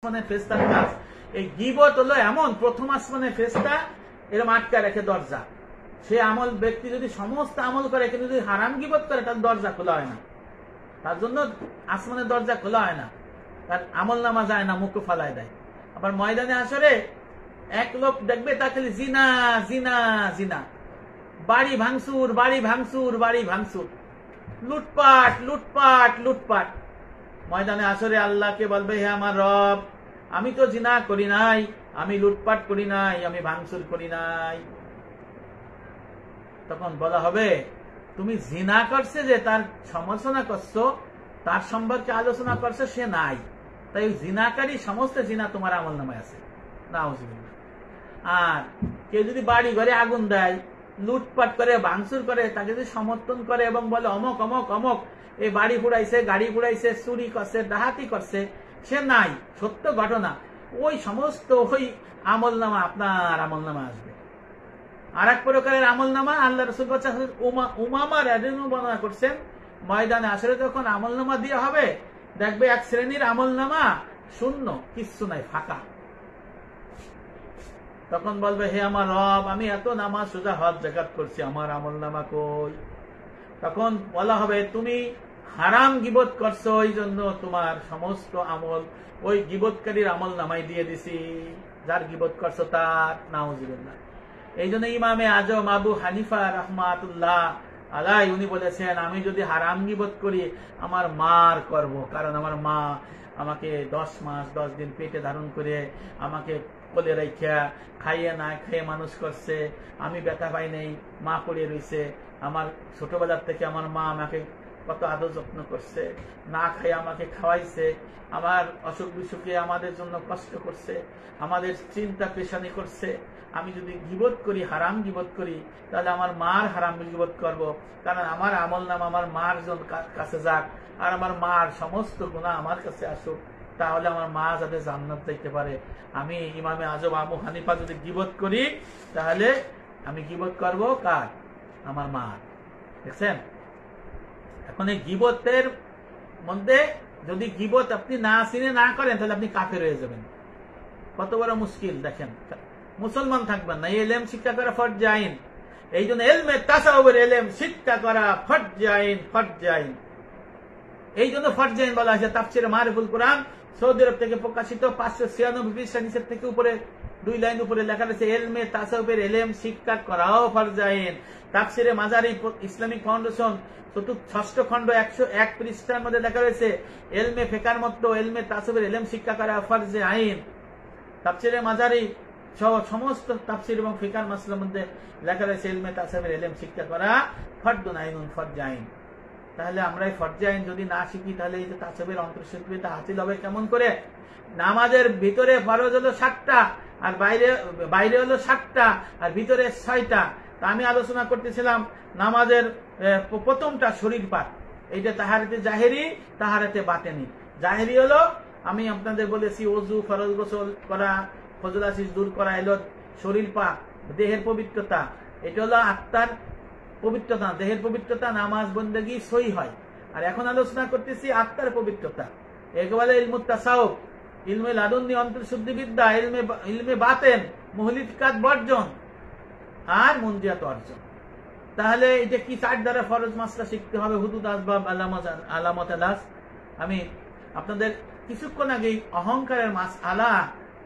আসমানের ফেরেশতার কাজ। এই গীবত হলো এমন, প্রথম আসমানের ফেরেশতা এরকম আটকা রেখে দরজা। সে আমল ব্যক্তি যদি সমস্ত আমল করে কিন্তু যদি হারাম গীবত করে তার দরজা খোলা হয় না, তার জন্য আসমানের দরজা খোলা হয় না, তার আমল নামা যায় না, মুখ ফালায় দেয়। আবার ময়দানে হাসরে এক লোক দেখবে তা খালি জিনা জিনা জিনা, বাড়ি ভাঙচুর বাড়ি ভাঙচুর বাড়ি ভাঙচুর, লুটপাট লুটপাট লুটপাট। ময়দানে আসরে আল্লাহকে বলবে, হে আমার রব, আমি তো জিনা করি নাই, আমি লুটপাট করি নাই, আমি ভাঙচুর করি নাই। তখন বলা হবে, তুমি জিনা করছে যে তার সমালোচনা করছো, তার সম্পর্কে আলোচনা করছো, সে নাই, তাই জিনাকারী সমস্ত জিনা তোমার আমল নামায় আছে। নাউজুবিল্লাহ। আর কেউ যদি বাড়ি ঘরে আগুন দেয়, লুটপাট করে ভাঙচুর করে, তাকে যদি সমর্থন করে এবং বলে অমক অমক অমক এই বাড়ি পুড়াইছে, গাড়ি পুড়াইছে, চুরি করছে, ডাহাতি করছে, সে নাই, সত্য ঘটনা, ওই সমস্ত ওই আমল নামা আপনার আমল নামা আসবে। আর এক প্রকারের আমল নামা আল্লাহ রাসূল উমামা রাদিয়াল্লাহু বর্ণনা করছেন, ময়দানে আসরে যখন আমল নামা দিয়ে হবে, দেখবে এক শ্রেণীর আমল নামা শূন্য, কিচ্ছু নাই, ফাঁকা। তখন বলবে, হে আমার রব, আমি এত নামাজ সোজা হজ যাকাত করছি, আমার আমল নামা কই? তখন বলা হবে, তুমি হারাম গীবত করছো, ওই জন্য তোমার সমস্ত আমল ওই গীবতকারীর আমল নামাই দিয়ে দিছি, যার গীবত করছো তার। নাউজুবিল্লাহ। এই জন্য ইমামে আজম আবু হানিফা রাহমাতুল্লাহ আলাইহি উনি বলেছেন, আমি যদি হারাম গীবত করি আমার মার করব, কারণ আমার মা আমাকে 10 মাস 10 দিন পেটে ধারণ করে আমাকে কোলে রাইখা খাইয়ে না খেয়ে মানুষ করছে, আমি ব্যথা পাই নাই, মা পড়ে রয়েছে, আমার ছোটবেলার থেকে আমার মা আমাকে কত আদর যত্ন করছে, না খাই আমাকে খাওয়াইছে, আমার অসুখ বিসুখে আমাদের জন্য কষ্ট করছে, আমাদের চিন্তা পেশানি করছে। আমি যদি গীবত করি, হারাম গীবত করি, তাহলে আমার মার হারাম গীবত করব, কারণ আমার আমল নাম আমার মার কাছে যাক, আর আমার মার সমস্ত গুনাহ আমার কাছে আসুক, তাহলে আমার মা যাতে জান্নাত যাইতে পারে। আমি ইমামে আজম আবু হানিফা যদি গীবত করি, তাহলে আমি গীবত করব কার? আমার মা। দেখছেন? এখন এই গীবতের মধ্যে যদি গীবত আপনি না চিনে না করেন, তাহলে আপনি কাফের হয়ে যাবেন। কত বড় মুশকিল দেখেন, মুসলমান থাকবেন না। এলেম শিক্ষা করা ফরজ আইন, এই জন্য এলমে তাসাউফের এলেম শিক্ষা করা ফরজ আইন, ফরজ আইন। এই জন্য ফরজ আইন বলা হয়েছে। তাফসীরে মারিফুল কোরআন সৌদি আরব থেকে প্রকাশিত 596 পৃষ্ঠা নিচের থেকে উপরে 2 লাইন উপরে লেখা রয়েছে, এলমে তাসাউফের এলেম শিক্ষা করাও ফরজ আইন। তাফসীরে মাজারি ইসলামিক ফাউন্ডেশন 6ষ্ঠ খণ্ড 101 পৃষ্ঠার মধ্যে লেখা রয়েছে, এলমে ফিকার মতো এলমে তাসাউফের এলেম শিক্ষা করা ফরজ আইন। তাফসীরে মাজারি সমস্ত তাফসীর এবং ফিকার মাসলার মধ্যে লেখা রয়েছে, এলমে তাসাউফের এলেম শিক্ষা করা ফরদুন আইনুন, ফরজ আইন। তাহলে আমরা এই ফরজ আইন যদি না শিখি, তাহলে এই যে তাসাউফের অন্তর্শিক্ষা হাসিল হবে কেমন করে? নামাজের ভিতরে ফরজ হলো 7টা, আর বাইরে হলো 7টা, আর ভিতরে 6টা। তা আমি আলোচনা করতেছিলাম নামাজের প্রথমটা শরীর পাক, এইটা তাহারাতে জাহেরি, তাহারাতে বাতেনি। জাহেরি হলো আমি আপনাদের বলেছি, ওযু, ফরজ গোসল করা, ফজল আসিস দূর করা, এলো শরীর পাক, দেহের পবিত্রতা। এটা হলো আত্মার পবিত্রতা, দেহের পবিত্রতা, নামাজ বন্দেগী সই হয়। আর এখন আলোচনা করতেছি আত্মার পবিত্রতা, একেবারে ইলমুত তাসাউফ, ইলমে লাদুন্নি অন্তর্শুদ্ধি বিদ্যা, ইলমে বাতেন, মুহলিকাত বর্জন আর মুনজিয়াত অর্জন। তাহলে এটা কি 4 দ্বারা ফরজ মাসলা শিখতে হবে, হুদুদ, আসবাব, আলামত, আলাস। আমি আপনাদের কিছুক্ষণ আগেই অহংকারের মাসআলা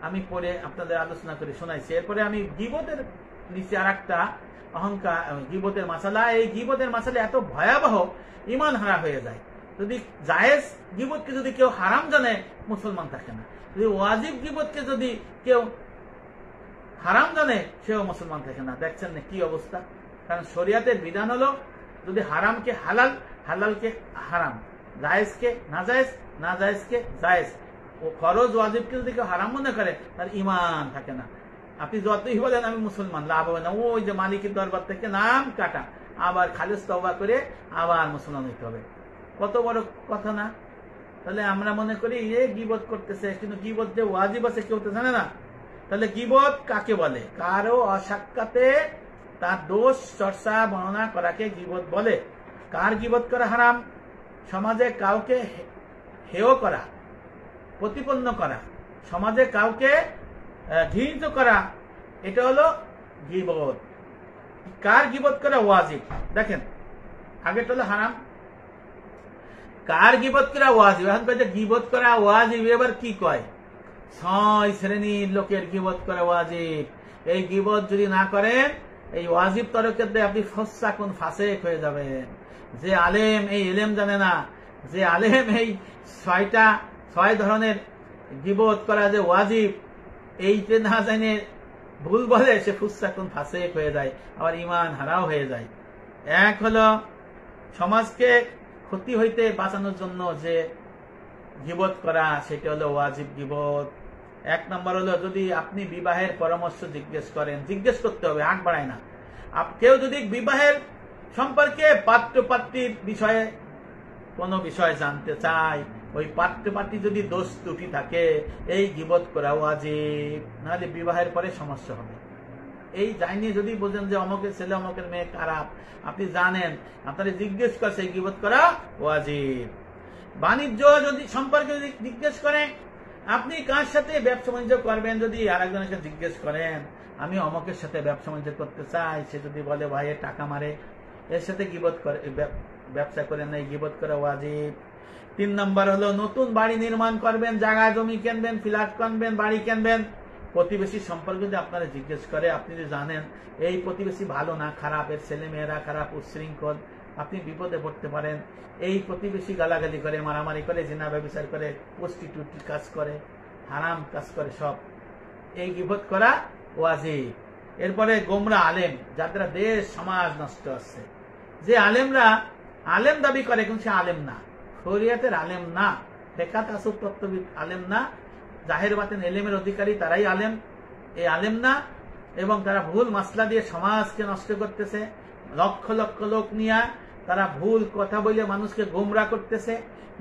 আমি পড়ে আপনাদের আলোচনা করে শোনাইছি। এরপরে আমি গীবতের নিচে আর একটা অহংকার, গীবতের মাসালা। এই গীবতের মাসালা এত ভয়াবহ, ঈমান হারা হয়ে যায়। যদি জায়েজ গীবতকে যদি কেউ হারাম জানে, মুসলমান থাকে না। যদি ওয়াজিব গীবতকে যদি কেউ হারাম জানে, সেও মুসলমান থাকে না। দেখছেন না কি অবস্থা? কারণ শরিয়াতের বিধান হলো, যদি হারামকে হালাল, হালালকে হারাম, জায়েজকে নাজায়েজ, নাজায়েজকে জায়েজ। ও ফরজ ওয়াজিবকে যদি কেউ হারাম মনে করে, তার ঈমান থাকে না। আপনি যতই বলেন আমি মুসলমান, লাভ হবে না। ওই যে মালিকের দরবার থেকে নাম কাটা, আবার খালেস তওবা করে আবার মুসলমান হইতে হবে। কত বড় কথা না? তাহলে আমরা মনে করি এ গীবত করতেছে, কিন্তু গীবত যে ওয়াজিব আছে কেউ তো জানে না। তাহলে গীবত কাকে বলে? কারো অসাক্ষাতে তার দোষ চর্চা বর্ণনা করাকে গীবত বলে। কার গীবত করা হারাম? সমাজে কাউকে হেয় করা, প্রতিপন্ন করা, সমাজে কাউকে ঘৃণিত করা, এটা হলো গীবত। কার গীবত করা ওয়াজিব? দেখেন, আগেটা হলো হারাম, কার গীবত করা ওয়াজিব। এখন কয়েছে গীবত করা ওয়াজিব, এবার কি কয়? 6 শ্রেণীর লোকের গীবত করা ওয়াজিব। এই গীবত যদি না করেন, এই ওয়াজিব তরকের দিয়ে আপনি ফসাকুন ফাসেক হয়ে যাবেন। যে আলেম এই ইলম জানে না, যে আলেম এই 6 ধরনের গীবত করা যে ওয়াজিব এইটা না জানে ভুল বলে, সে ফুসাকুন ফাসেক হয়ে যায়, আবার ঈমান হারাও হয়ে যায়। এক হলো সমাজকে ক্ষতি হইতে বাঁচানোর জন্য যে গীবত করা, সেটা হলো ওয়াজিব গীবত। 1 নম্বর হলো যদি আপনি বিবাহের পরামর্শ জিজ্ঞেস করেন, জিজ্ঞেস করতে হবে, আগ বাড়ায় না। কেউ যদি বিবাহের সম্পর্কে পাত্রপাত্রীর বিষয়ে কোনো বিষয় জানতে চায়, ওই পাত্রপাত্রী যদি দোষ ত্রুটি থাকে, এই গীবত করা ওয়াজিব, নাহলে বিবাহের পরে সমস্যা হবে। এই জানি যদি বোঝেন যে অমকের ছেলে অমকের মেয়ে খারাপ, আপনি জানেন, আপনারা জিজ্ঞেস করছে, এই গীবত করা ওয়াজিব। বাণিজ্য যদি সম্পর্কে যদি জিজ্ঞেস করেন, আপনি কার সাথে ব্যবসা বাণিজ্য করবেন, যদি আরেকজনের সাথে জিজ্ঞেস করেন আমি অমকের সাথে ব্যবসা বাণিজ্য করতে চাই, সে যদি বলে ভাই এ টাকা মারে, এর সাথে গীবত করে ব্যবসা করেন না, গীবত করা ওয়াজিব। 3 নম্বর হলো নতুন বাড়ি নির্মাণ করবেন, জায়গা জমি কিনবেন, ফ্ল্যাট কিনবেন, বাড়ি কিনবেন, প্রতিবেশী সম্পর্কে যদি আপনারা জিজ্ঞেস করে, আপনি যদি জানেন এই প্রতিবেশী ভালো না খারাপ, এর ছেলে মেয়েরা খারাপ, উচ্ছৃঙ্খল, আপনি বিপদে পড়তে পারেন। এই প্রতিবেশী গালাগালি করে, মারামারি করে, জিনা ব্যভিচার করে, প্রস্টিটিউট কাজ করে, হারাম কাজ করে, সব এই গীবত করা ওয়াজিব। এরপরে গোমরা আলেম, যাদের দেশ সমাজ নষ্ট হচ্ছে, যে আলেমরা আলেম দাবি করে কিন্তু সে আলেম না, শরিয়াতের আলেম না, ফিকহ তাসুব তত্ত্ববিদ আলেম না, জাহের বাতেন এলেমের অধিকারী তারাই আলেম, এই আলেম না। এবং তারা ভুল মাসলা দিয়ে সমাজকে নষ্ট করতেছে, লক্ষ লক্ষ লোক নিয়ে তারা ভুল কথা বলে মানুষকে গোমরা করতেছে,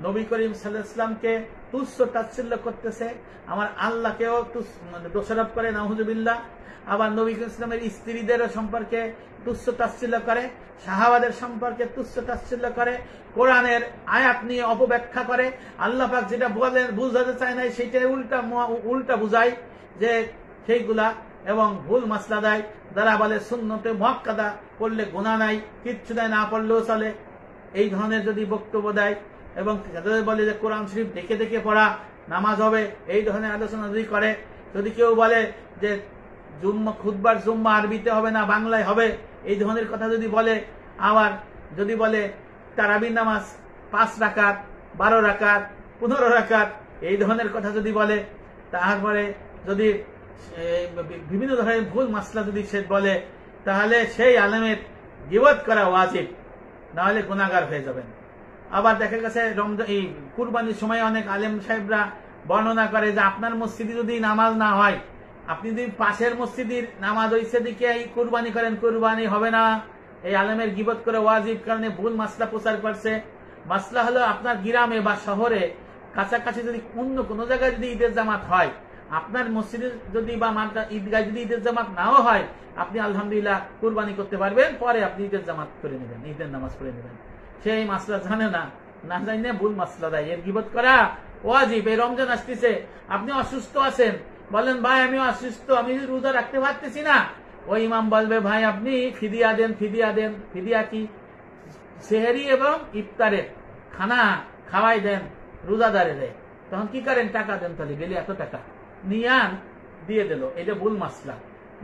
নবী করিম সাল্লাল্লাহু আলাইহি ওয়াসাল্লামকে তুচ্ছ তাচ্ছিল্য করতেছে, আমার আল্লাহকেও দোষারোপ করে, নাউযুবিল্লাহ। আবার নবী করিম ইসলামের স্ত্রীদেরও সম্পর্কে তুচ্ছ তাচ্ছিল্য করে, সাহাবাদের সম্পর্কে তুচ্ছ তাচ্ছিল্য করে, কোরআনের আয়াত নিয়ে অপব্যাখ্যা করে, আল্লাহ পাক যেটা বলেন বুঝাতে চায় না সেটা উল্টা বুঝায় যে সেইগুলা, এবং ভুল মাসলা দেয়। যারা বলে সুন্নতে মুআক্কাদা পড়লে গুনাহ নাই, কিচ্ছু দেয় না পড়লেও চলে, এই ধরনের যদি বক্তব্য দেয়, এবং যাদের বলে যে কোরআন শরীফ দেখে দেখে পড়া নামাজ হবে, এই ধরনের আলোচনা যদি করে, যদি কেউ বলে যে খুতবার জুম্মা আরবিতে হবে না বাংলায় হবে, এই ধরনের কথা যদি বলে, আবার যদি বলে তারাবির নামাজ 5 রাকাত, 12 রাকাত, 15 রাকাত, এই ধরনের কথা যদি বলে, তারপরে যদি বিভিন্ন ধরনের ভুল মাসলা যদি সে বলে, তাহলে সেই আলেমের গীবত করা ওয়াজিব, না হলে গুনাহগার হয়ে যাবেন। আবার দেখা গেছে এই কুরবানির সময় অনেক আলেম সাহেবরা বর্ণনা করে যে আপনার মসজিদে যদি নামাজ না হয়, আপনি যদি পাশের মসজিদের নামাজ হইছে দিকে এই কুরবানি করেন, কুরবানি হবে না। এই আলেমের গীবত করে ওয়াজিব, কারণে ভুল মাসলা প্রচার করছে। মাসলা হলো আপনার গ্রামে বা শহরে কাছাকাছি যদি অন্য কোনো জায়গায় যদি ঈদের জামাত হয়, আপনার মসজিদে যদি বা ঈদগায় যদি ঈদের জামাত নাও হয়, আপনি আলহামদুলিল্লাহ কুরবানি করতে পারবেন, পরে আপনি ঈদের জামাত করে নেবেন, ঈদের নামাজ পড়ে নেবেন। সেই মাসলা জানে না, না জানে ভুল মাসলা দেয়, এর গীবত করা ওয়াজিব। এই রমজান আসতেছে, আপনি অসুস্থ আছেন, বলেন ভাই আমি অসুস্থ, আমি রোজা রাখতে পারতেছি না, ওই ইমাম বলবে ভাই আপনি ফিদিয়া দেন। ফিদিয়া দেন, ফিদিয়া কি? সেহরি এবং ইফতারের খানা খাওয়াই দেন রোজাদারে দেয়, তখন কি করেন? টাকা দেন, তাহলে গেলে এত টাকা নিয়ান দিয়ে দিল। এটা ভুল মাসলা।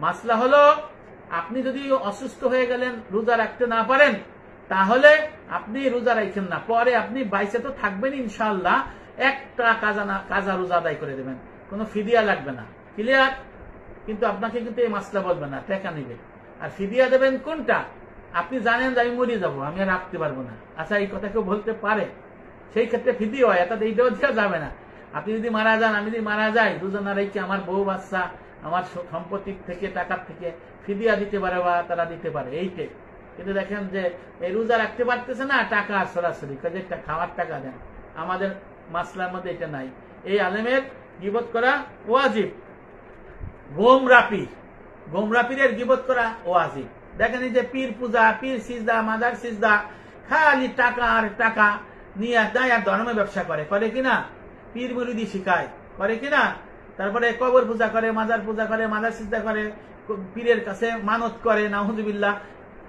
মাসলা হলো আপনি যদি অসুস্থ হয়ে গেলেন, রোজা রাখতে না পারেন, তাহলে আপনি রোজা রাখেন না, পরে আপনি বাইসে তো থাকবেন ইনশাআল্লাহ, একটা কাজা রোজা আদায় করে দেবেন, কোনো ফিদিয়া লাগবে না, ক্লিয়ার? কিন্তু আপনাকে কিন্তু এই মাসলা বলবে না, টাকা নিবে। আর ফিদিয়া দেবেন কোনটা? আপনি জানেন যে আমি মরে যাবো, আমি আর রাখতে পারবো না, আচ্ছা এই কথা কেউ বলতে পারে, সেই ক্ষেত্রে ফিদিয়া হয়, তাতে এইটাও দেওয়া যাবে না। আপনি যদি মারা যান, আমি যদি মারা যাই, দুজনা রেখে আমার বউ বাচ্চা আমার সম্পত্তির থেকে টাকার থেকে ফিদিয়া দিতে পারে বা তারা দিতে পারে, এইটাই। কিন্তু দেখেন যে এই রোজা রাখতে পারতেছে না, টাকা সরাসরি কাজে খাওয়ার টাকা দেন, আমাদের মাসলার মধ্যে এটা নাই। এই আলেমের গীবত করা ওয়াজিব। গোমরাপিরের গীবত করা ওয়াজিব। দেখেন এই যে পীর পূজা, পীর সিজদা, মাজার সিজদা, খালি টাকা আর টাকা নিয়ে দেয়, আর ধর্মে ব্যবসা করে কিনা, পীর মুরিদি শিখায় করে কিনা, তারপরে কবর পূজা করে, মাজার পূজা করে, মাজার সিজদা করে, পীরের কাছে মানত করে, নাউজুবিল্লাহ।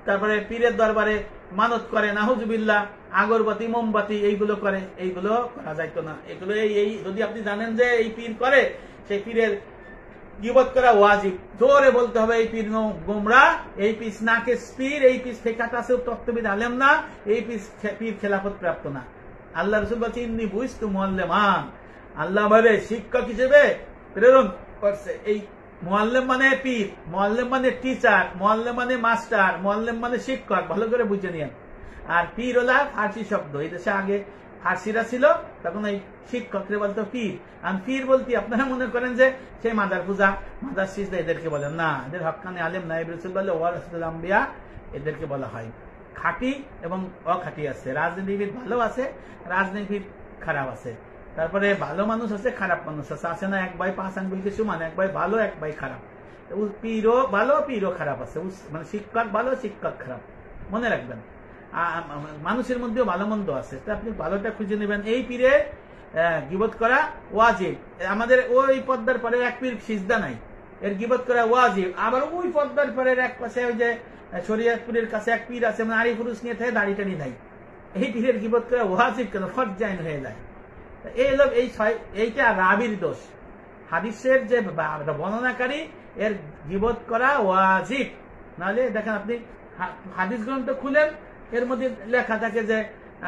তারপরে পীরের দরবারে মানত করে, নাউজুবিল্লাহ। আগরবাতি, মোমবাতি এইগুলো করে, এইগুলো করা যাইতো না। এগুলো এই যদি আপনি জানেন যে এই পীর করে, সেই পীরের গীবত করা ওয়াজিব। জোরে বলতে হবে এই পীর গোমরা, এই পিস নাকেস পীর, এই পিস ফেকাতাসে তত্ত্ববিদ আলেম না, এই পীর খেলাফত প্রাপ্ত না। আল্লাহ রাসূল বলেছেন ইন্নী বুইস্তু মুআল্লিমান, আল্লাহ বলে শিক্ষক হিসেবে প্রেরণ করছে। এই মুআল্লিম মানে পীর, মুআল্লিম মানে টিচার, মুআল্লিম মানে মাস্টার, মুআল্লিম মানে শিক্ষক, ভালো করে বুঝে নিয়েন। আর পীর হলো ফার্সি শব্দ, এই দেশে আগে ফার্সিরা ছিল, তখন এই শিক্ষকরে বলতো পীর। আর পীর বলতে আপনারা মনে করেন যে সেই মাদার পূজা, মাদার সিজদা এদেরকে বলেন না, এদের হক্কানি আলেম নায়েব রাসূল বলে ওয়ারাসাতুল আম্বিয়া, এদেরকে বলা হয়। খাঁটি এবং অখাঁটি আছে, রাজনীতিবিদ ভালো আছে, রাজনীতিবিদ খারাপ আছে, তারপরে ভালো মানুষ আছে, খারাপ মানুষ আছে, আছে না এক ভাই 5 আঙ্গুলকে সমান, এক ভাই ভালো, এক ভাই খারাপ। পীরও ভালো, পীরও খারাপ আছে, মানে শিক্ষক ভালো, শিক্ষক খারাপ, মনে রাখবেন। মানুষের মধ্যেও ভালো মন্দ আছে, তো আপনি ভালোটা খুঁজে নেবেন। এই পীরে গীবত করা ওয়াজিব। আমাদের ওই পর্দার পরে এক পীর সিজদা নাই, এর গীবত করা ওয়াজিব। আবার ওই পর্দার পরে এক পাশে ওই যে শরীয়তপুরের কাছে এক পীর আছে, নারী পুরুষ নিয়ে থাকে, দাড়ি টাড়ি নাই, এই পীরের গীবত করা ওয়াজিব কেন? ফরজ আইন হয়ে যায়। এই লোক এইটা রাবির দোষ। হাদিসের যে বর্ণনাকারী, এর গীবত করা ওয়াজিব। নাহলে দেখেন আপনি হাদিস গ্রন্থ খুলেন, এর মধ্যে লেখা থাকে যে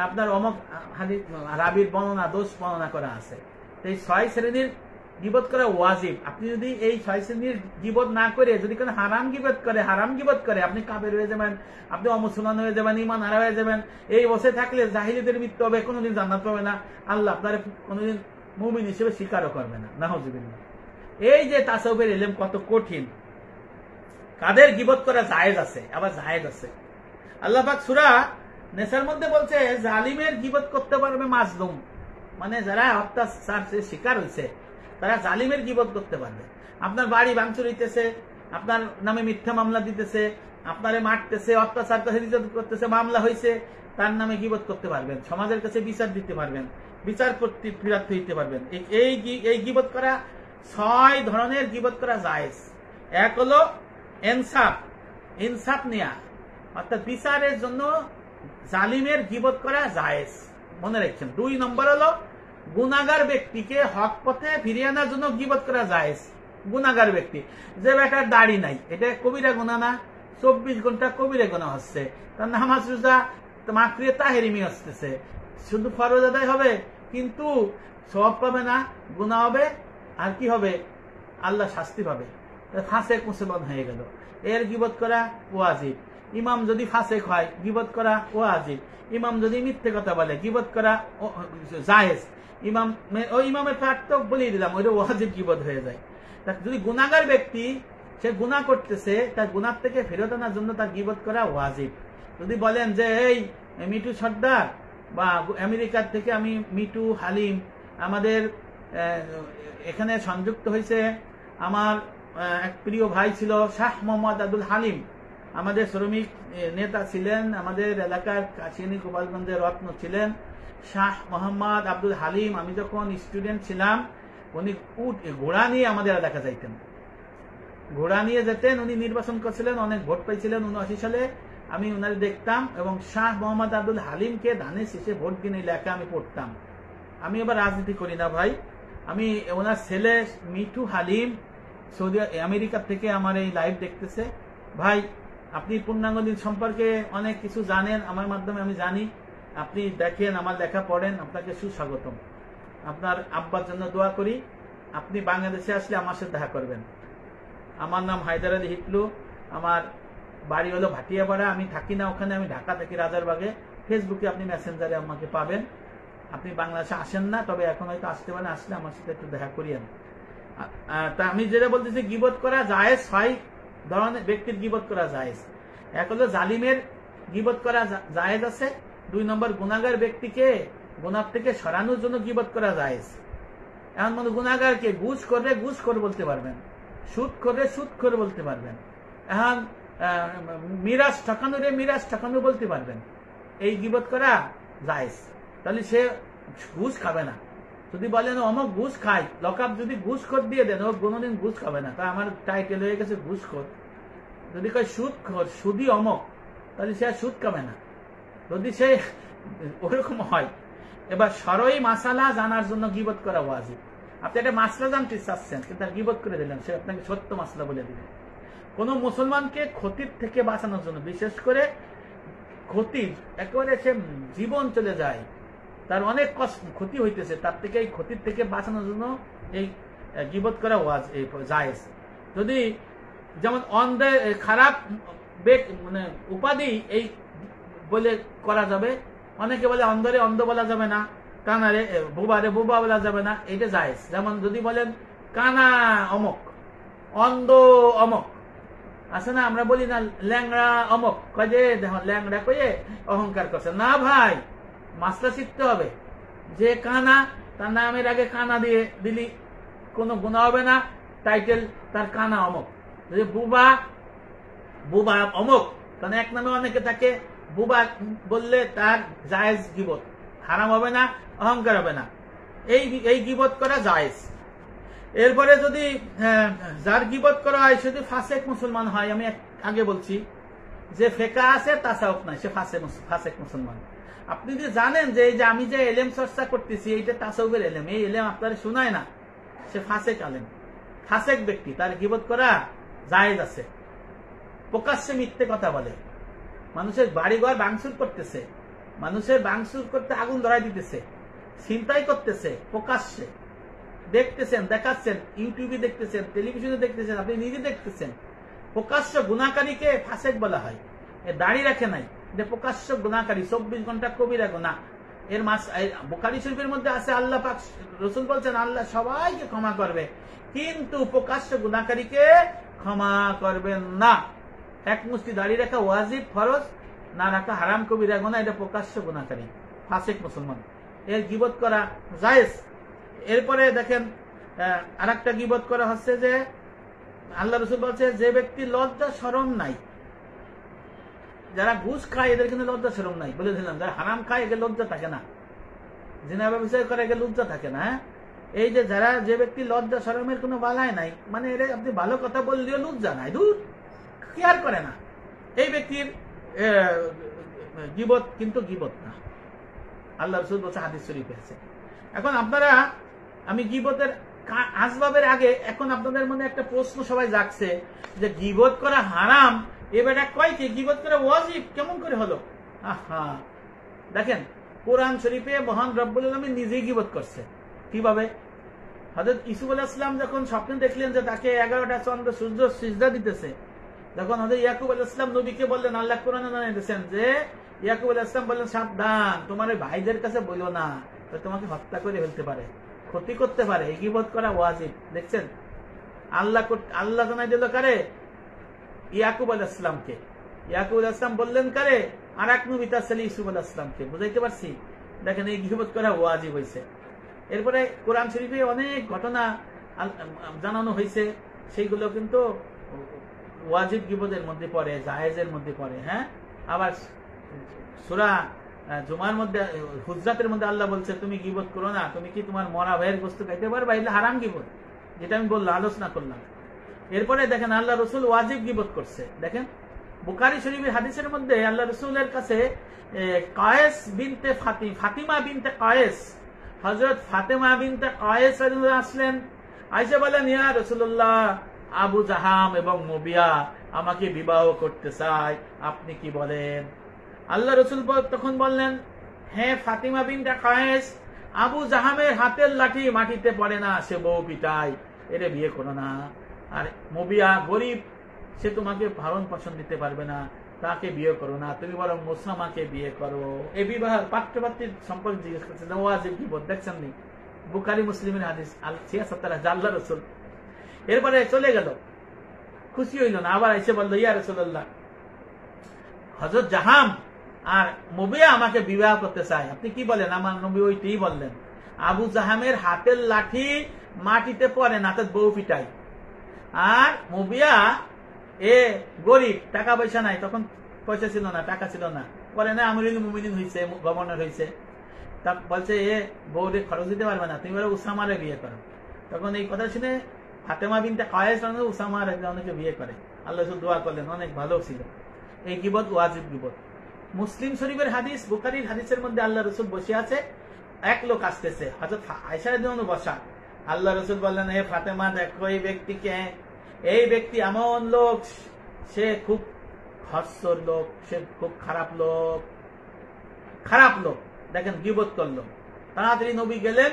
আপনার অমক হাদিস রাবির বর্ণনা, দোষ বর্ণনা করা আছে। এই 6 শ্রেণীর গীবত করা ওয়াজিব। আপনি যদি এই 6 শ্রেণীর গীবত না করে যদি কোনো হারাম গীবত করে, আপনি কাফের হয়ে যাবেন, আপনি অমুসলমান হয়ে যাবেন, ঈমান হারা হয়ে যাবেন। এই বসে থাকলে জাহিলীদের মৃত্যু হবে, কোনোদিন জান্নাত পাবে না, আল্লাহ আপনার কোনোদিন মুমিন হিসেবে স্বীকারও করবে না। নাউজুবিল্লাহ। এই যে তাসাউফের ইলম কত কঠিন। কাদের গীবত করা জায়েজ আছে, আবার জায়েজ আছে। আল্লাহ পাক সূরা নেসার মধ্যে বলছে জালিমের গীবত করতে পারবে মাজলুম, মানে যারা অত্যাচারের শিকার হয়েছে তারা জালিমের গীবত করতে পারবে। আপনার বাড়ি ভাঙচুর হইতেছে, আপনার নামে মিথ্যা মামলা দিতেছে, আপনারে মারতেছে, অত্যাচার করতেছে, মামলা হয়েছে, তার নামে গীবত করতে পারবেন, সমাজের কাছে বিচার দিতে পারবেন, বিচার করতে ফিরাতে হইতে পারবেন। এই গীবত করা 6 ধরনের গীবত করা জায়েজ। এক হলো ইনসাফ নেয়া, অর্থাৎ বিচারের জন্য জালিমের গীবত করা জায়েজ, মনে রাখছেন। 2 নম্বর হলো গুনাহগার ব্যক্তিকে হক পথে ফিরিয়ে আনার জন্য গীবত করা জায়েজ। গুনাহগার ব্যক্তি, যে বেটার দাড়ি নাই, এটা কবিরা গুনাহ না? 24 ঘন্টা কবিরা গুনাহ হচ্ছে, তার নামাজ রোজা মাকরিয়ে তাহরিমি হচ্ছে, শুধু ফরজ আদায় হবে কিন্তু সওয়াব পাবে না, গুনাহ হবে, আর কি হবে? আল্লাহ শাস্তি পাবে, ফাসেক মুসলমান হয়ে গেল। এর গীবত করা ওয়াজিব। ইমাম যদি ফাসেক হয়, গীবত করা ওয়াজিব। ইমাম যদি মিথ্যে কথা বলে, গীবত করা জায়েজ। ইমামের পার্থক্য বলিয়ে দিলাম, ওইটা ওয়াজিব গীবত হয়ে যায়। যদি গুনাহগার ব্যক্তি, সে গুনাহ করতেছে, তার গুনাহ থেকে ফেরত আনার জন্য তার গীবত করা ওয়াজিব। যদি বলেন যে এই মিটু সর্দার বা আমেরিকার থেকে আমি মিটু হালিম, আমাদের এখানে সংযুক্ত হয়েছে আমার এক প্রিয় ভাই ছিল শাহ মোহাম্মদ আব্দুল হালিম, আমাদের শ্রমিক নেতা ছিলেন, আমাদের এলাকার কাশিনী গোপালগঞ্জের রত্ন ছিলেন শাহ মোহাম্মদ আব্দুল হালিম। আমি যখন স্টুডেন্ট ছিলাম, উনি ঘোড়া নিয়ে আমাদের এলাকা যাইতেন, ঘোড়া নিয়ে যেতেন। উনি নির্বাচন করছিলেন, অনেক ভোট পাইছিলেন 79 সালে। আমি ওনারে দেখতাম এবং শাহ মোহাম্মদ আব্দুল হালিমকে ধানের শীষে ভোট দিয়ে লেখা আমি পড়তাম। আমি এবার রাজনীতি করি না ভাই, আমি ওনার ছেলে মিঠু হালিম সৌদি আমেরিকা থেকে আমার এই লাইভ দেখতেছে। ভাই, আপনি পূর্ণাঙ্গ দিন সম্পর্কে অনেক কিছু জানেন, আমার মাধ্যমে আমি জানি। আপনি দেখেন, আমার লেখা পড়েন, আপনাকে সুস্বাগতম। আপনার আব্বার জন্য দোয়া করি। আপনি বাংলাদেশে আসলে আমার সাথে দেখা করবেন। আমার নাম হায়দার আলী হিটলু, আমার বাড়ি হলো ভাটিয়াপাড়া, আমি থাকি না ওখানে, আমি ঢাকা থাকি রাজারবাগে। ফেসবুকে আপনি মেসেঞ্জারে আমাকে পাবেন। আপনি বাংলাদেশে আসেন না, তবে এখন হয়তো আসতে পারেন, আসলে আমার সাথে একটু দেখা করিয়েন। তা আমি যেটা বলতেছি, গীবত করা জায়েজ, 6 ধরনের ব্যক্তির গীবত করা জায়েজ। এক হলো জালিমের গীবত করা জায়েজ আছে। 2 নম্বর গুনাহগার ব্যক্তিকে গুনাহ থেকে সরানোর জন্য গীবত করা জায়েজ। এমন মানে গুনাহগারকে ঘুষ করে বলতে পারবেন, সুদ করে বলতে পারবেন, এখন মিরাজ ঠকানো বলতে পারবেন। এই গীবত করা জায়েজ। তাহলে সে ঘুষ খাবে না, যদি বলেন অমুক ঘুষ খায়, লকআপ যদি ঘুষখোর দিয়ে দেন, ও কোনোদিন ঘুষ খাবে না, তা আমার টাইটেল হয়ে গেছে ঘুষখোর। যদি কয় সুদখোর, সুদি অমুক, তাহলে সে আর সুদ খাবে না, যদি সে ওরকম হয়। এবার সরই মাসালা জানার জন্য গীবত করা ওয়াজিব। আপনি একটা মাসলা জানতে চাচ্ছেন, কিন্তু গীবত করে দিলেন, সে আপনাকে সত্য মাসলা বলে দিলেন। কোন মুসলমানকে ক্ষতির থেকে বাঁচানোর জন্য, বিশেষ করে ক্ষতি একেবারে সে জীবন চলে যায়, তার অনেক ক্ষতি হইতেছে, তার থেকে এই ক্ষতির থেকে বাঁচানোর জন্য এই গীবত করা জায়েজ। যদি যেমন অন্ধের খারাপ মানে উপাধি এই বলে করা যাবে, অনেকে বলে অন্ধরে অন্ধ বলা যাবে না, কানারে বুবারে বুবা বলা যাবে না, এটা জায়েজ। যেমন যদি বলেন কানা অমক, অন্ধ অমক, আছে না, আমরা বলি না ল্যাংড়া অমক, কয়ে দেখো ল্যাংড়া কয়ে অহংকার করছে না। ভাই মাসলা শিখতে হবে, যে কানা তার নামের আগে কানা দিয়ে দিলি কোনো গুণা হবে না, টাইটেল তার কানা অমক। যদি বুবা বুবা অমক, কারণ এক নামে অনেকে থাকে, বুবা বললে তার জায়েজ গীবত, হারাম হবে না, অহংকার হবে না, এই গীবত করা জায়েজ। এরপরে যদি যার গীবত করা হয় যদি ফাসেক মুসলমান হয়, আমি আগে বলছি যে ফেকা আছে তাসাউফ নাই, সে ফাসেক মুসলমান। আপনি যদি জানেন যে এই যে আমি যে এলেম চর্চা করতেছি এইটা তাসাউফের এলেম, এই এলেম আপনারা শোনায় না, সে ফাসেক আলেম, ফাসেক ব্যক্তি, তার গীবত করা জায়েজ আছে। প্রকাশ্যে মিথ্যে কথা বলে, মানুষের বাড়িঘর ভাঙচুর করতেছে, মানুষের ভাঙচুর করতে আগুন ধরাই দিতেছে, ছিনতাই করতেছে, প্রকাশ্যে দেখতেছেন, দেখাচ্ছেন, ইউটিউবে দেখতেছেন, টেলিভিশনে দেখতেছেন, আপনি নিজে দেখতেছেন। প্রকাশ্য গুনাহকারীকে ফাসেক বলা হয়। এ দাড়ি রাখে নাই, এটা প্রকাশ্য গুনাহকারী, 24 ঘন্টা কবিরা গুনাহ। এর বুখারী শরীফের মধ্যে আছে, আল্লাহ পাক রাসূল বলছেন আল্লাহ সবাইকে ক্ষমা করবে, কিন্তু প্রকাশ্য গুনাহকারীকে ক্ষমা করবেন না। এক মুষ্টি দাড়ি রাখা ওয়াজিব, ফরজ, না রাখা হারাম, কবিরা গুনাহ, এটা প্রকাশ্য গুনাহকারী, ফাসেক মুসলমান, এর গীবত করা জায়েজ। এরপরে দেখেন আরেকটা গীবত করা হচ্ছে যে আল্লাহ রাসূল বলছে যে ব্যক্তি লজ্জা শরম নাই, যারা ঘুষ খায় এদের কিন্তু লজ্জা শরম নাই, বলে দিলাম, যারা হারাম খায় এদের লজ্জা থাকে না, জিনা ব্যবসায় করে এদের লজ্জা থাকে না। এই যে যারা যে ব্যক্তি লজ্জা শরমের কোনো বালাই নাই, মানে এর আপনি ভালো কথা বললেও লজ্জা নাই, দূর কেয়ার করে না, এই ব্যক্তির গীবত কিন্তু গীবত না, আল্লাহ রাসূল বলছে, হাদিস শরীফে আছে। এখন আপনারা, আমি গীবতের আসবাবের আগে এখন আপনাদের মনে একটা প্রশ্ন সবাই জাগছে যে গীবত করা হারাম, এবার কয় কি গীবত করা ওয়াজিব, কেমন করে হলো? আহা, দেখেন কোরআন শরীফে মহান রব্বুল আলামিন নিজেই গীবত করছে। কিভাবে? হযরত ইউসুফ আলাইহিস সালাম যখন স্বপ্নে দেখলেন যে তাকে 11টা চন্দ্র সূর্য সিজদা দিতেছে, যখন হযরত ইয়াকুব আলাইহিস সালাম নবীকে বললেন, আল্লাহ কোরআনে জানিয়েছেন যে ইয়াকুব আলাইহিস সালাম বললেন, সাবধান, তোমার ওই ভাইদের কাছে বলো না, তোমাকে হত্যা করে ফেলতে পারে, ক্ষতি করতে পারে। এই গীবত করা ওয়াজিব। দেখছেন আল্লাহ জানাই দিল কারে? ইয়াকুব আলাইহিস সালামকে। ইয়াকুব আলাইহিস সালাম বললেন কারে? আর এক নবী তার ছেলে ইউসুফ আলাইহিস সালামকে। বুঝাইতে পারছি? দেখেন এই গীবত করা ওয়াজিব হয়েছে। এরপরে কোরআন শরীফে অনেক ঘটনা জানানো হয়েছে, সেইগুলো কিন্তু ওয়াজিব গীবতের মধ্যে পড়ে, জায়েজের মধ্যে পড়ে। হ্যাঁ, আবার সূরা জুমার মধ্যে, হুজরাতের মধ্যে আল্লাহ বলছে তুমি গীবত করো না, তুমি কি তোমার মরা ভাইয়ের বস্তু খাইতে পারবা? এটা হারাম গীবত, যেটা আমি বললাম, আলোচনা করলাম। এরপরে দেখেন আল্লাহ রসুল ওয়াজিব গীবত করছে। দেখেন বুখারী শরীফের হাদিসের মধ্যে আল্লাহ রসুলের কাছে কায়েস বিনতে ফাতিমা বিনতে কায়েস, হযরত ফাতিমা বিনতে কায়েস আসলেন, আয়েশা বলেন, ইয়া রাসূলুল্লাহ, আবু জাহাম এবং মুবিয়া আমাকে বিবাহ করতে চায়, আপনি কি বলেন? আল্লাহ রসুল তখন বললেন, হ্যাঁ ফাতিমা বিনতে কায়েস, আবু জাহামের হাতের লাঠি মাটিতে পড়ে না, সে বউ পিটায়, এরে বিয়ে করো না। আর মুবিয়া গরিব, সে তোমাকে ভরণ পোষণ দিতে পারবে না, তাকে বিয়ে করো না, তুমি বরং মুসলামাকে বিয়ে করো। এই বিবাহ পাত্রপাত্রীর সম্পর্কে জিজ্ঞেস করছে, ওয়াজিব গীবত। দেখছেন নি? বুখারী মুসলিমের হাদিস, আল্লাহ রসুল। এরপরে চলে গেল, খুশি হইল না, আবার এসে বললো, ইয়া রাসূলুল্লাহ, হযরত জাহাম আর মুবিয়া আমাকে বিবাহ করতে চায়, আপনি কি বলেন? আমার নবী ওইটাই বললেন, আবু জাহামের হাতের লাঠি মাটিতে পড়ে না, তার বউ পিটাই। আর মুবিয়া গরিব, টাকা পয়সা নাই, তখন পয়সা ছিল না, টাকা ছিল না, পরে না আমিরুল মুমিনিন হয়েছে, গভর্নর হয়েছে। তা বলছে এ বউরে খরচ দিতে পারবে না, তুমি বলে উসামারে বিয়ে করো। তখন এই কথা শুনে ফাতেমা বিনতে কায়েস উসামার অনেকে বিয়ে করে। আল্লাহ রাসূল দোয়া করলেন, অনেক ভালো ছিল। এই গিবত ওয়াজিব গিবত। মুসলিম শরীফের হাদিস, বুখারীর হাদিসের মধ্যে আল্লাহ রাসূল বসে আছে, এক লোক আসতেছে, হযরত আয়েশা রাদিয়াল্লাহু আনহা বসা। আল্লাহ রাসূল বললেন, হে ফাতেমা দেখো এই ব্যক্তিকে, এই ব্যক্তি এমন লোক, সে খুব খচ্চর লোক, সে খুব খারাপ লোক, দেখেন গিবত করলো। তাড়াতাড়ি নবী গেলেন,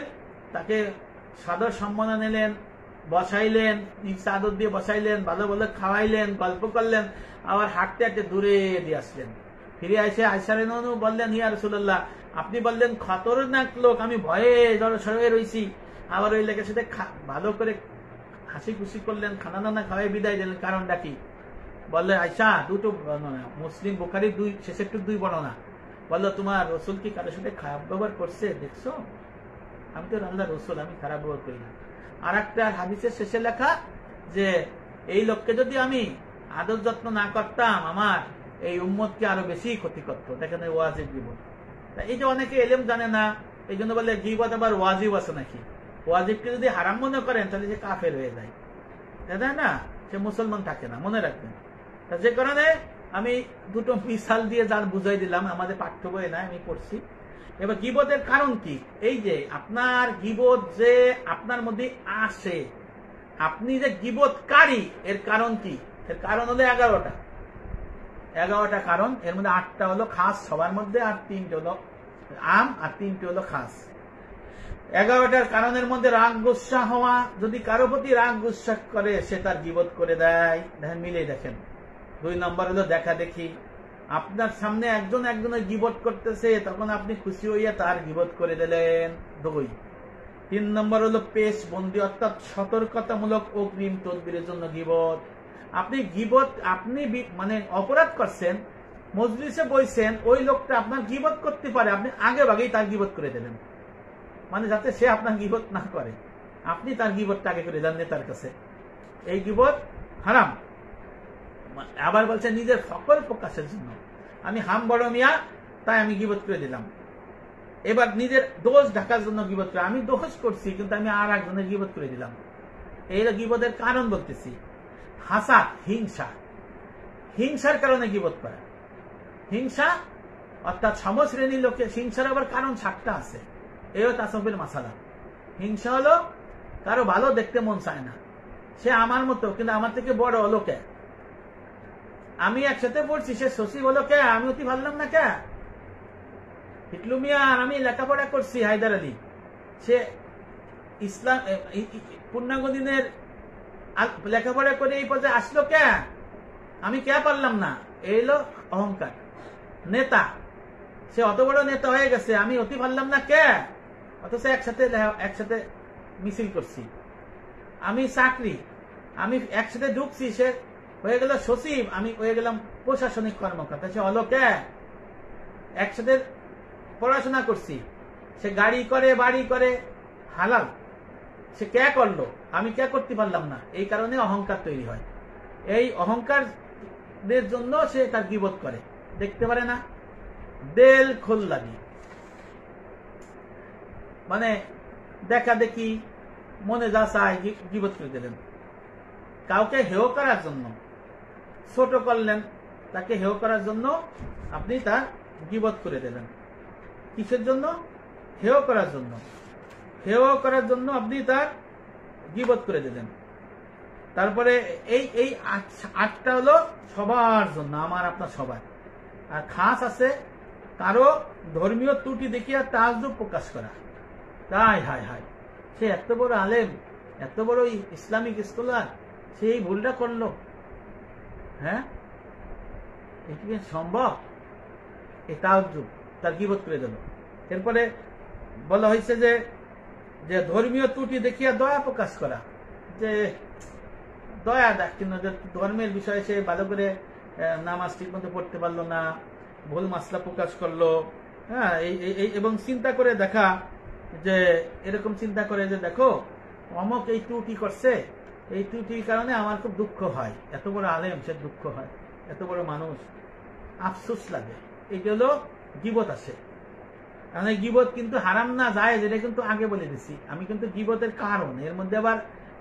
তাকে সাদর সম্মাননা নিলেন, বসাইলেন, চাদর দিয়ে বসাইলেন, ভালো ভালো খাওয়াইলেন, গল্প করলেন, আবার হাঁটতে হাঁটতে দূরে দিয়ে আসলেন। ফিরে এসে আয়েশা রাদিয়াল্লাহু আনহা বললেন, ইয়া রাসূলুল্লাহ, আপনি বললেন খতরনাক লোক, আমি ভয়ে জড়সড় রয়েছি, আবার ওই লোকের সাথে ভালো করে হাসি খুশি করলেন, খানা দানা খাওয়াই বিদায় দিলেন, কারণটা কি? বললে আয়েশা, দুটো বর্ণনা, মুসলিম বুখারীর শেষের 2 বর্ণনা। বললো, তোমার রসুল কি কারোর সাথে খারাপ ব্যবহার করছে দেখছো? আমি তো আল্লাহ রসুল, আমি খারাপ ব্যবহার করি না। আর একটা হাদিসের শেষে লেখা যে এই লোককে যদি আমি আদর যত্ন না করতাম, আমার এই উম্মতকে আরো বেশি ক্ষতি করতো। দেখেন এই ওয়াজিব গিবত। এই যে অনেকে এলেম জানে না, এই জন্য বলে গিবত আবার ওয়াজিব আছে নাকি। ওয়াজিবকে যদি হারাম মনে করেন তাহলে সে কাফের হয়ে যায়, তাই না? সে মুসলমান থাকে না, মনে রাখবেন। যে কারণে আমি 2টো মিসাল দিয়ে যার বুঝাই দিলাম, আমাদের পাঠ্য বইয়ে না, আমি পড়ছি। এবার গিবতের কারণ কি? এই যে আপনার গিবত যে আপনার মধ্যে আসে, আপনি যে গিবতকারী, এর কারণ কি? এর কারণ হলো 11টা কারণ। এর মধ্যে 8টা হলো খাস সবার মধ্যে, আর 3টে হলো আম, আর 3টে হলো খাস। 11টার কারণের মধ্যে রাগ গুসা হওয়া। যদি কারো প্রতি রাগ গুসা করে, সে তার গিবত করে দেয়। দেখেন, মিলে দেখেন। 2 নম্বর হলো দেখা দেখি। আপনার সামনে একজন একজনের গিবত করতেছে, তখন আপনি খুশি হইয়া তার গিবত করে দিলেন। 2। 3 নম্বর হলো পেশ বন্দি, অর্থাৎ সতর্কতামূলক অগ্রিম তদবিরের জন্য গিবত। আপনি মানে অপরাধ করছেন, মজলিসে বইছেন, ওই লোকটা আপনার গিবত করতে পারে, আপনি আগে ভাগেই তার গিবত করে দিলেন, মানে যাতে সে আপনার গিবত না করে, আপনি তার গিবতটা আগে করে দেন নেতার কাছে। এই গিবত হারাম। আবার বলছে নিজের ফকর প্রকাশের জন্য, আমি হাম বড় মিয়া, তাই আমি গিবত করে দিলাম। এবার নিজের দোষ ঢাকার জন্য গিবত করে, আমি দোষ করছি কিন্তু আমি আর একজনের গিবত করে দিলাম। এই গিবতের কারণ বলতেছি। হাসাদ, হিংসার কারণে গিবত করা। হিংসা অর্থাৎ সমশ্রেণীর লোকে, হিংসার আবার কারণ 7টা আছে। এও তাসবির মাসালা। হিংসা হলো কারো ভালো দেখতে মন চায় না, সে আমার মতো কিন্তু আমার থেকে বড় হলো কে, আমি একসাথে পড়ছি, সে সচিব হলো কে, আমি অতি ভাবলাম না কে। হিটলু মিয়া আর আমি লেখাপড়া করছি, হায়দার আলী, সে ইসলাম পূর্ণাঙ্গ দিনের লেখাপড়া করে এই পর্যায়ে আসলো কে, আমি কে পারলাম না। এই হলো অহংকার। নেতা, সে অত বড় নেতা হয়ে গেছে, আমি অতি পারলাম না কে, অথচ একসাথে মিছিল করছি। আমি চাকরি, আমি একসাথে ঢুকছি, সে হয়ে গেল সচিব, আমি হয়ে গেলাম প্রশাসনিক কর্মকর্তা, সে হলো কে। একসাথে পড়াশোনা করছি, সে গাড়ি করে বাড়ি করে, হালাল, সে কে করলো, আমি কে করতে পারলাম না। এই কারণে অহংকার তৈরি হয়। এই অহংকারের জন্য সে তার গিবত করে, দেখতে পারে না। দেল খোল্লাদি, মানে দেখা দেখি, মনে যা চায় গিবত করে দিলেন। কাউকে হেয় করার জন্য, ছোট করলেন, তাকে হেয় করার জন্য আপনি তার গিবত করে দিলেন। কিসের জন্য? হেয় করার জন্য। হেয় করার জন্য আপনি তার গিবত করে দিলেন। তারপরে এই 8টা হলো সবার জন্য, আমার আপনার সবার। আর খাস আছে কারো ধর্মীয় ত্রুটি দেখিয়া তাজ্জুব প্রকাশ করা। তাই হায় হায়, সে এত বড় আলেম, এত বড় ইসলামিক স্কলার, সে এই ভুলটা করলো। হ্যাঁ, এটি সম্ভব? এই তাজ্জুব, তার গিবত করে দিল। এরপরে বলা হয়েছে যে ধর্মীয় ত্রুটি দেখিয়া দয়া প্রকাশ করা, যে দয়া দেখ, কিন্তু ধর্মের বিষয়ে সে ভালো করে নামাজ ঠিক মতো পড়তে পারলো না, ভুল মাসলা প্রকাশ করলো। হ্যাঁ, এবং চিন্তা করে দেখা, যে এরকম চিন্তা করে যে দেখো অমক এই ত্রুটি করছে, এই ত্রুটির কারণে আমার খুব দুঃখ হয়। এত বড় আলেম, সে দুঃখ হয়, এত বড় মানুষ, আফসোস লাগে। এই হলো গিবত আসে। কারণ এই গীবত কিন্তু হারাম না জায়েজ, এটা কিন্তু আগে বলে দিছি আমি। কিন্তু গীবতের কারণ এর মধ্যে আবার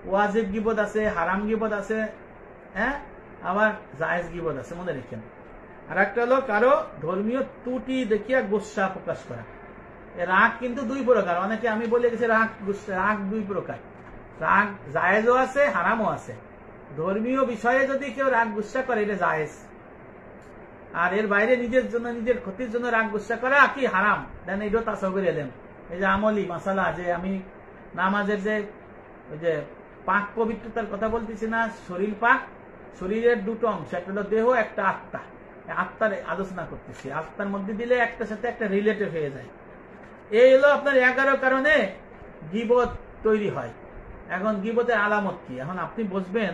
ওয়াজিব গীবত আছে, হারাম গীবত আছে, হ্যাঁ, আবার জায়েজ গীবত আছে, মনে রেখেন। আর একটা হলো কারো ধর্মীয় ত্রুটি দেখিয়া গোসা প্রকাশ করা। রাগ কিন্তু দুই প্রকার, অনেকে আমি বলে গেছি রাগ রাগ দুই প্রকার, রাগ জায়েজও আছে হারামও আছে। ধর্মীয় বিষয়ে যদি কেউ রাগ গুসা করে এটা জায়েজ, আর এর বাইরে নিজের জন্য নিজের ক্ষতির জন্য রাগ গুসা করা কি হারাম। দেন এটাও তাসাউফের এলেম। এই যে আমলি মাসালা, যে আমি নামাজের যে ওই যে পাক পবিত্রতার কথা বলতেছি না, শরীর পাক, শরীরের দুটো অংশ, একটা হলো দেহ, একটা আত্মা। আত্মার আলোচনা করতেছি, আত্মার মধ্যে দিলে একটার সাথে একটা রিলেটিভ হয়ে যায়। এই হলো আপনার 11 কারণে গীবত তৈরি হয়। এখন গীবতের আলামত কি, এখন আপনি বুঝবেন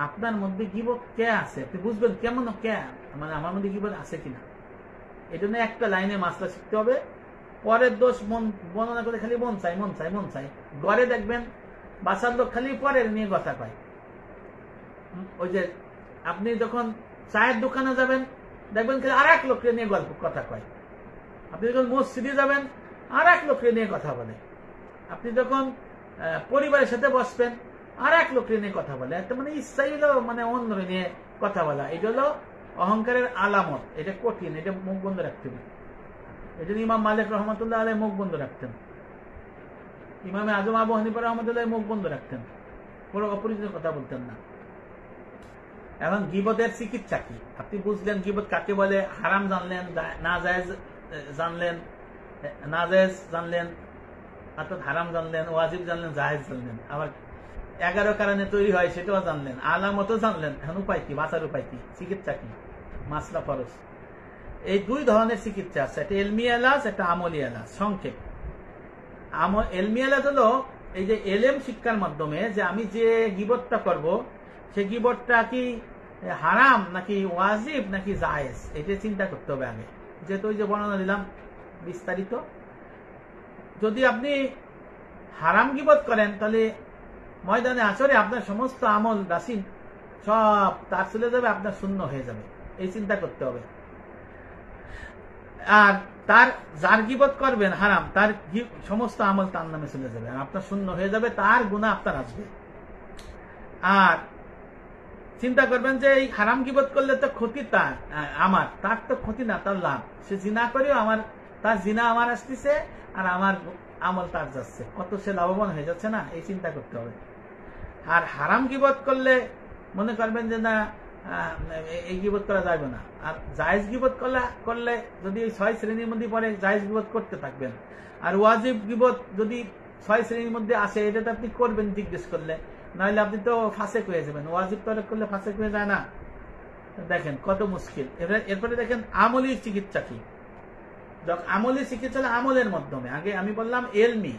আপনার মধ্যে গীবত কে আছে, আপনি বুঝবেন কেমন কে, মানে আমার মধ্যে গীবত আছে কিনা। এই জন্য একটা লাইনে মাসলা শিখতে হবে। পরের দোষ মন বর্ণনা করে খালি মন চাই মন চাই মন চাই, ঘরে দেখবেন বাসার লোক খালি পরের নিয়ে কথা কয়। ওই যে আপনি যখন চায়ের দোকানে যাবেন দেখবেন খালি আর এক লোককে নিয়ে গল্প কথা কয়। আপনি যখন মসজিদে যাবেন আর এক লোককে নিয়ে কথা বলে। আপনি যখন পরিবারের সাথে বসবেন আর এক লোককে নিয়ে কথা বলে। একটা মানে ইচ্ছাই হলো মানে অন্য নিয়ে কথা বলা, এটা হলো অহংকারের আলামত। এটা কঠিন, এটা মুখ বন্ধ রাখতে হবে। এই জন্য ইমাম মালিক রহমতুল্লাহ আলাই মুখ বন্ধ রাখতেন, ইমামে আজম আবু হানিফা রহমতুল্লাহ মুখ বন্ধ রাখতেন, পুরো অপরিচিত কথা বলতেন না। এখন গীবতের চিকিৎসা কি, আপনি বুঝলেন গীবত কাকে বলে, হারাম জানলেন, না জায়েজ জানলেন, না জায়েজ জানলেন অর্থাৎ হারাম জানলেন, ওয়াজিব জানলেন, জায়েজ জানলেন, আবার 11 কারণে তৈরি হয় সেটাও জানলেন, আলামতও জানলেন। এখন উপায় কি, বাঁচার উপায় কি, চিকিৎসা কি, মাসলা ফরজ। এই দুই ধরনের চিকিৎসা আছে, একটা এলমি এলাজ, একটা আমলি এলাজ। সংক্ষেপ, এলমি এলাজ হলো এই যে এলেম শিক্ষার মাধ্যমে যে আমি যে গীবতটা করব সে গীবতটা কি হারাম নাকি ওয়াজিব নাকি জায়েজ, এটা চিন্তা করতে হবে আগে। যেহেতু ওই যে বর্ণনা দিলাম বিস্তারিত, যদি আপনি হারাম গীবত করেন তাহলে ময়দানে আসরে আপনার সমস্ত আমল রাশি সব তার চলে যাবে, আপনার শূন্য হয়ে যাবে, এই চিন্তা করতে হবে। আর তার যার গীবত করবেন হারাম, তার সমস্ত আমল তার নামে চলে যাবে, আপনার শূন্য হয়ে যাবে, তার গুনাহ আপনার আসবে। আর চিন্তা করবেন যে এই হারাম গীবত করলে তো ক্ষতি তার, আমার, তার তো ক্ষতি না, তার লাভ। সে জিনা করেও আমার, তার জিনা আমার আসতেছে আর আমার আমল তার যাচ্ছে, কত সে লাভবান হয়ে যাচ্ছে না, এই চিন্তা করতে হবে। আর হারাম গীবত করলে মনে করবেন যে না এই গীবত করা যাবে না। আর জায়েজ গীবত করলে যদি এই 6 শ্রেণীর মধ্যে পড়ে জায়েজ গীবত করতে থাকবেন। আর ওয়াজিব গীবত যদি 6 শ্রেণীর মধ্যে আসে এটা তো আপনি করবেন জিজ্ঞেস করলে, নাহলে আপনি তো ফাসেক হয়ে যাবেন। ওয়াজিব তরক করলে ফাসেক হয়ে যায় না, দেখেন কত মুশকিল। এরপরে দেখেন আমলি চিকিৎসা কি। আমলি চিকিৎসা হলো আমলের মাধ্যমে, আগে আমি বললাম এলমি,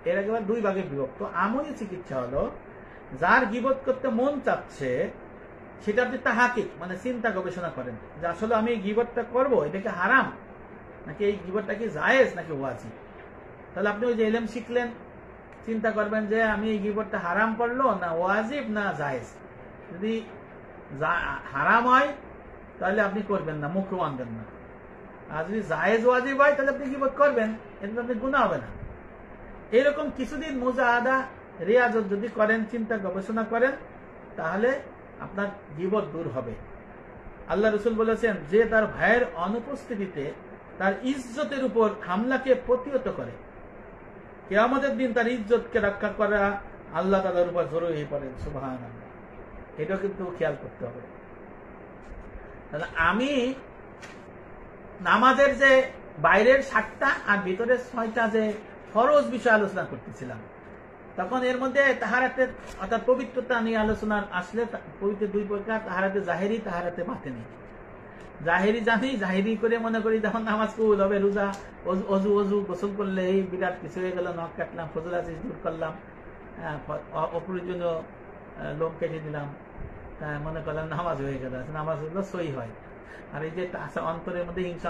এর একেবারে 2 ভাগে বিভক্ত। আমলি চিকিৎসা হলো যার গীবত করতে মন চাচ্ছে সেটা আপনি তাহাকিক মানে চিন্তা গবেষণা করেন যে আসলে আমি এই গীবতটা করবো, এটা কি হারাম নাকি এই গীবতটা কি জায়েজ নাকি ওয়াজিব। তাহলে আপনি ওই যে ইলম শিখলেন, চিন্তা করবেন যে আমি এই গীবতটা হারাম করলো না ওয়াজিব না জায়েজ। যদি হারাম হয় তাহলে আপনি করবেন না, মুখ আনবেন না। আর যদি জায়েজ ওয়াজিব হয় তাহলে আপনি গীবত করবেন, এতে আপনি গুনাহ হবে না। এইরকম কিছুদিন মুজাহাদা রিয়াজত যদি করেন, চিন্তা গবেষণা করেন, তাহলে আপনার গীবত দূর হবে। আল্লাহ রাসূল বলেছেন যে তার ভাইয়ের অনুপস্থিতিতে তার ইজ্জতের উপর হামলাকে প্রতিহত করে, কিয়ামতের দিন তার ইজ্জতকে রক্ষা করা আল্লাহ তাআলার উপর জরুরি হয়ে পড়ে। সুবহানাল্লাহ, এটাও কিন্তু খেয়াল করতে হবে। তাহলে আমি নামাজের যে বাইরের 7টা আর ভিতরের 6টা যে ফরজ বিষয় আলোচনা করতেছিলাম, তখন এর মধ্যে তাহারাতে অর্থাৎ পবিত্রতা নিয়ে আলোচনা আসলে পবিত্র 2 প্রকার, তাহারাতে জাহেরি, তাহারাতে বাতিনি। জাহেরি জানি, জাহেরি করে মনে করি যখন নামাজ কবুল হবে, রোজা অজু গোসল করলে এই বিরাট কিছু হয়ে গেল, নখ কাটলাম, ফজর আজিজ দূর করলাম, অপ্রয়োজনীয় লোক কেটে দিলাম, মনে করলাম নামাজ হয়ে গেল, নামাজ হলো সই হয়। আর এই যে অন্তরের মধ্যে হিংসা